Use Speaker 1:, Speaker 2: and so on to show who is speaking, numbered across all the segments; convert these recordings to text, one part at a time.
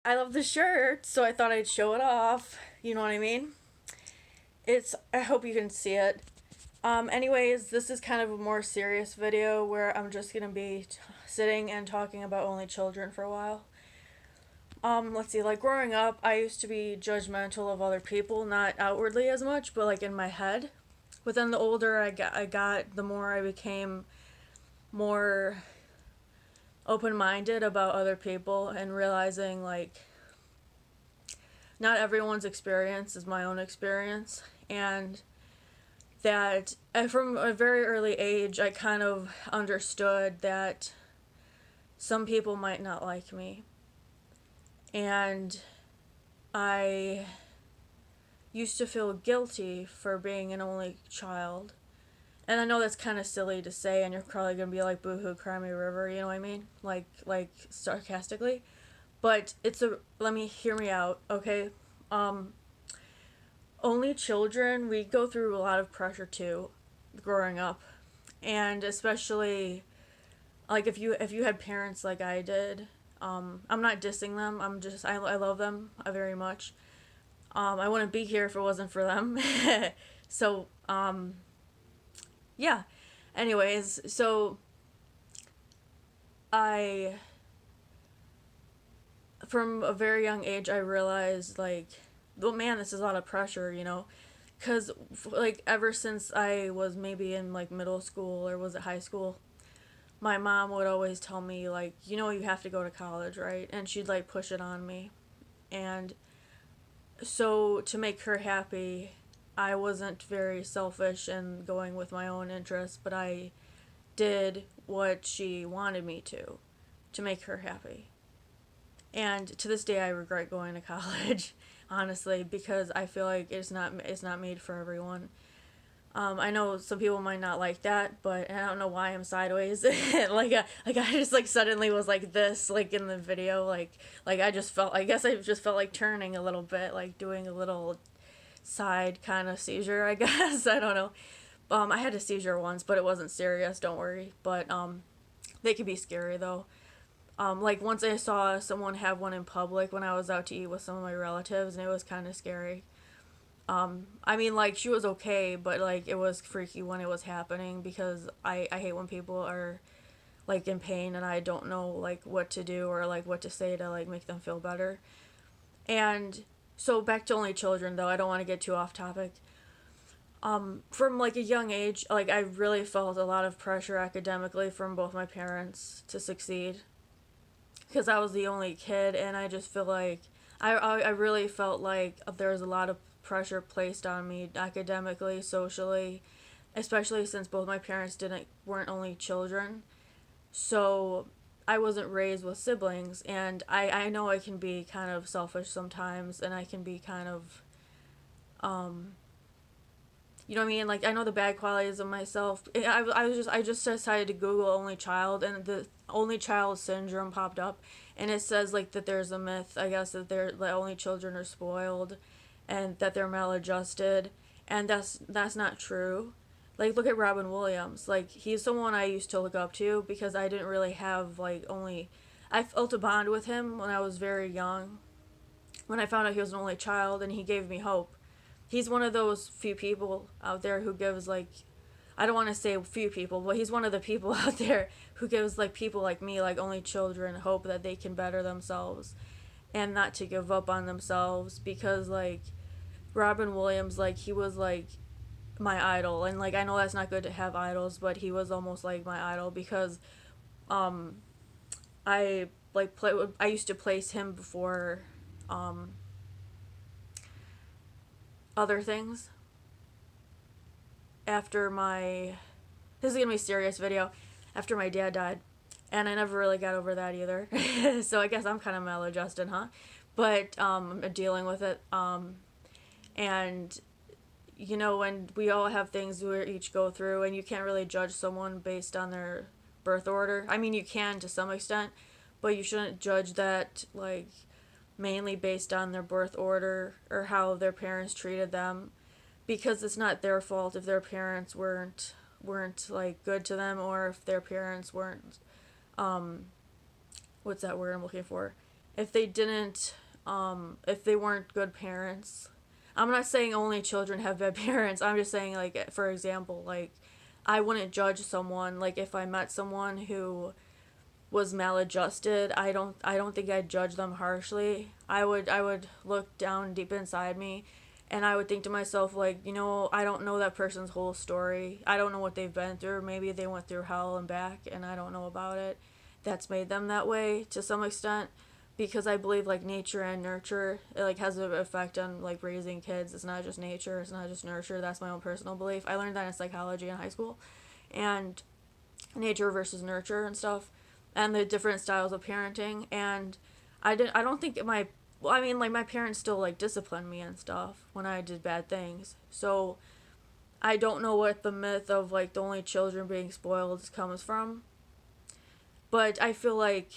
Speaker 1: I love the shirt, so I thought I'd show it off. You know what I mean? I hope you can see it. Anyways, this is kind of a more serious video where I'm just gonna be sitting and talking about only children for a while. Let's see, like growing up, I used to be judgmental of other people, not outwardly as much, but like in my head. But then the older I got, the more I became more open minded about other people and realizing like not everyone's experience is my own experience, and that from a very early age I kind of understood that some people might not like me, and I used to feel guilty for being an only child. And I know that's kind of silly to say, and you're probably gonna be like, "Boo hoo, cry me a river," you know what I mean? Like sarcastically, but it's a let me hear me out, okay? Um, Only children, we go through a lot of pressure too, growing up, and especially like if you had parents like I did. I'm not dissing them. I love them very much. I wouldn't be here if it wasn't for them. So yeah. Anyways, so I from a very young age I realized like, well, man, this is a lot of pressure, because like ever since I was maybe in like middle school or was it high school, my mom would always tell me like, you have to go to college, right? And she'd like push it on me. And so to make her happy, I wasn't very selfish and going with my own interests, but I did what she wanted me to make her happy. And to this day I regret going to college honestly, because I feel like it's not made for everyone. I know some people might not like that, but I don't know why I'm sideways. I just like suddenly was like this, like in the video, like I just felt. I guess I just felt like turning a little bit, like doing a little side kind of seizure. I guess I don't know. I had a seizure once, but it wasn't serious. Don't worry. But they could be scary though. Like once I saw someone have one in public when I was out to eat with some of my relatives, and it was kind of scary. I mean, like, she was okay, but, like, it was freaky when it was happening because I hate when people are, like, in pain and I don't know, like, what to do or, like, what to say to, like, make them feel better. And so back to only children, though, I don't want to get too off topic. From, like, a young age, like, I really felt a lot of pressure academically from both my parents to succeed because I was the only kid, and I just feel like I really felt like there was a lot of pressure placed on me academically, socially, especially since both my parents didn't weren't only children. So I wasn't raised with siblings, and I know I can be kind of selfish sometimes, and I can be kind of you know what I mean? Like I know the bad qualities of myself. I just decided to Google only child, and the only child syndrome popped up, and it says like that there's a myth, I guess, that the only children are spoiled, and that they're maladjusted, and that's not true. Like look at Robin Williams. Like he's someone I used to look up to because I didn't really have like only. I felt a bond with him when I was very young. When I found out he was an only child, and he gave me hope. He's one of those few people out there who gives like, I don't want to say few people, but he's one of the people out there who gives like people like me, like only children, hope that they can better themselves and not to give up on themselves, because like Robin Williams, like he was like my idol, and like I know that's not good to have idols, but he was almost like my idol because um I I used to place him before um other things after my this is gonna be a serious video, after my dad died, and I never really got over that either. So I guess I'm kind of maladjusted, huh? But I'm dealing with it. And when we all have things we each go through, and you can't really judge someone based on their birth order. I mean, you can to some extent, but you shouldn't judge that like mainly based on their birth order or how their parents treated them, because it's not their fault if their parents weren't like good to them, or if their parents weren't what's that word I'm looking for, if they didn't, if they weren't good parents. I'm not saying only children have bad parents. I'm just saying, like, for example, like, I wouldn't judge someone, like, if I met someone who was maladjusted. I don't think I'd judge them harshly. I would look down deep inside me, and I would think to myself, like, I don't know that person's whole story. I don't know what they've been through. Maybe they went through hell and back and I don't know about it. That's made them that way to some extent, because I believe, like, nature and nurture, it, like, has an effect on, like, raising kids. It's not just nature, it's not just nurture. That's my own personal belief. I learned that in psychology in high school, and nature versus nurture and stuff, and the different styles of parenting. And I don't think my, well, I mean, like, my parents still, like, disciplined me and stuff when I did bad things. So I don't know what the myth of, like, the only children being spoiled comes from, but I feel like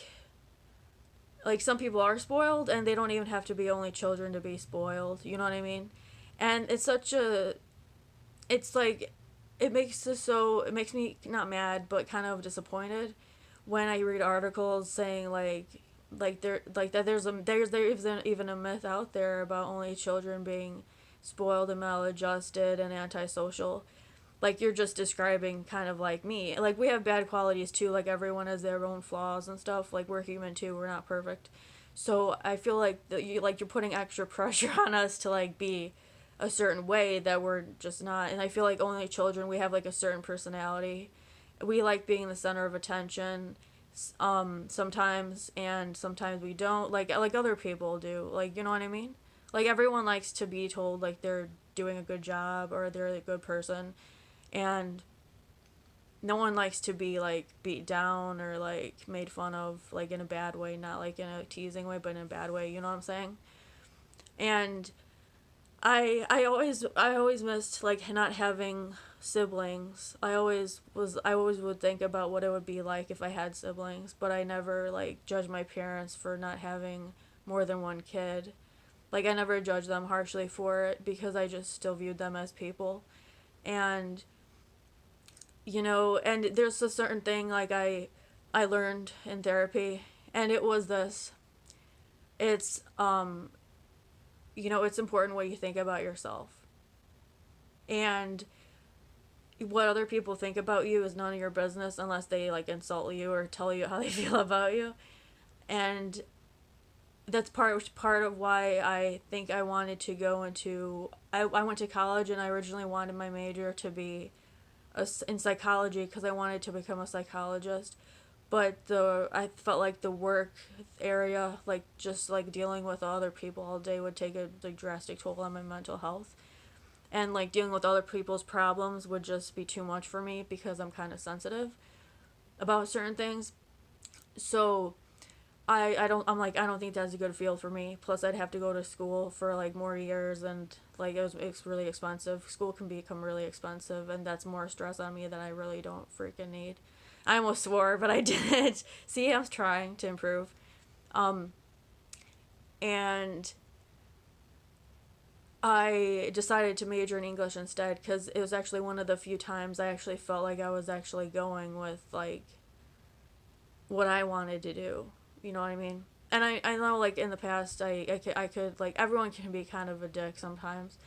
Speaker 1: some people are spoiled and they don't even have to be only children to be spoiled, you know what I mean? And it's such a, it's like, it makes me not mad but kind of disappointed when I read articles saying, like there, like, that there isn't even a myth out there about only children being spoiled and maladjusted and antisocial. Like, you're just describing kind of like me. Like, we have bad qualities too. Like, everyone has their own flaws and stuff. Like, we're human too. We're not perfect. So I feel like you're putting extra pressure on us to, like, be a certain way that we're just not. And I feel like only children, we have, like, a certain personality. We like being the center of attention, sometimes, and sometimes we don't. Like other people do. Like, you know what I mean? Like, everyone likes to be told, like, they're doing a good job or they're a good person, and no one likes to be, like, beat down or, like, made fun of, like, in a bad way, not like in a teasing way, but in a bad way, you know what I'm saying? And I always missed, like, not having siblings. I always would think about what it would be like if I had siblings, but I never, like, judged my parents for not having more than one kid. Like, I never judged them harshly for it because I just still viewed them as people. And, and there's a certain thing, like, I learned in therapy, and it was this. It's it's important what you think about yourself. And what other people think about you is none of your business unless they, like, insult you or tell you how they feel about you. And that's part of why I think I wanted to go into, I went to college, and I originally wanted my major to be in psychology because I wanted to become a psychologist. But I felt like the work area, like, just, like, dealing with other people all day would take a, like, drastic toll on my mental health, and, like, dealing with other people's problems would just be too much for me because I'm kind of sensitive about certain things. So I don't think that's a good field for me. Plus, I'd have to go to school for, like, more years, and, like, it's really expensive. School can become really expensive, and that's more stress on me that I really don't freaking need. I almost swore, but I didn't. See, I was trying to improve. Um, and I decided to major in English instead because it was actually one of the few times I actually felt like I was actually going with, like, what I wanted to do. You know what I mean? And I know, like, in the past, I could, like, everyone can be kind of a dick sometimes.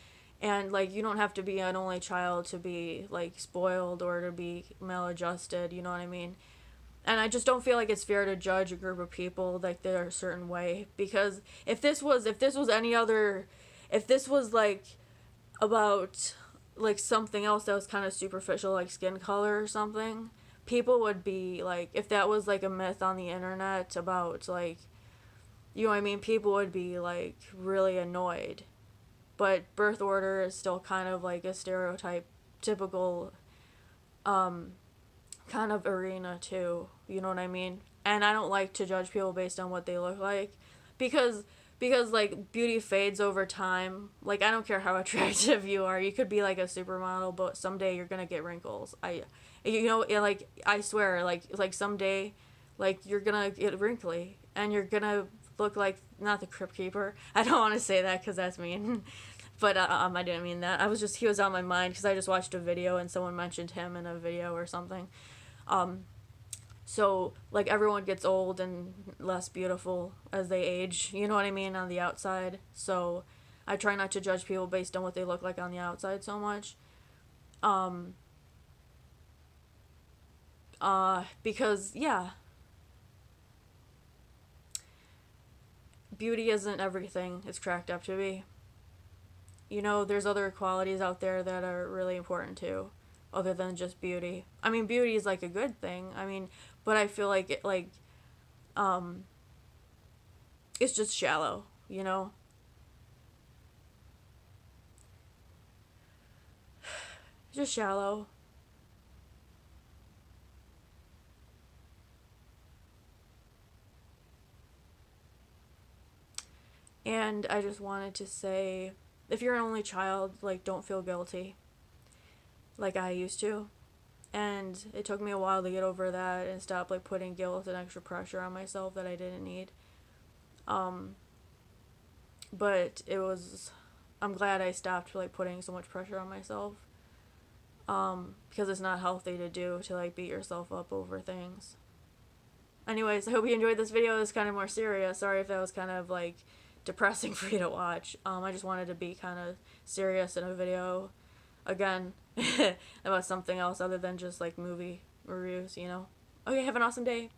Speaker 1: And, like, you don't have to be an only child to be, like, spoiled or to be maladjusted, you know what I mean? And I just don't feel like it's fair to judge a group of people like they're a certain way, because if this was any other, if this was, like, about, like, something else that was kind of superficial, like skin color or something, people would be like, if that was, like, a myth on the internet about, like, you know what I mean, people would be, like, really annoyed. But birth order is still kind of like a stereotype, typical, um kind of arena too, you know what I mean? And I don't like to judge people based on what they look like, because like, beauty fades over time. Like, I don't care how attractive you are. You could be, like, a supermodel, but someday you're going to get wrinkles. Like, I swear, like someday, like, you're going to get wrinkly and you're going to look like, not the Crypt Keeper. I don't want to say that cuz that's mean. But I didn't mean that. He was on my mind cuz I just watched a video and someone mentioned him in a video or something. Um So, like, everyone gets old and less beautiful as they age, you know what I mean, on the outside. So, I try not to judge people based on what they look like on the outside so much. Um, because, yeah, beauty isn't everything it's cracked up to be. You know, there's other qualities out there that are really important too, other than just beauty. I mean, beauty is like a good thing. I mean, but I feel like um, it's just shallow, you know? Just shallow. And I just wanted to say, if you're an only child, like, don't feel guilty like I used to. And it took me a while to get over that and stop, like, putting guilt and extra pressure on myself that I didn't need. Um, but it was, I'm glad I stopped, like, putting so much pressure on myself. Because it's not healthy to do, to, like, beat yourself up over things. Anyways, I hope you enjoyed this video. It's kind of more serious. Sorry if that was kind of, like, depressing for you to watch. I just wanted to be kind of serious in a video again about something else other than just, like, movie reviews, you know? Okay, have an awesome day.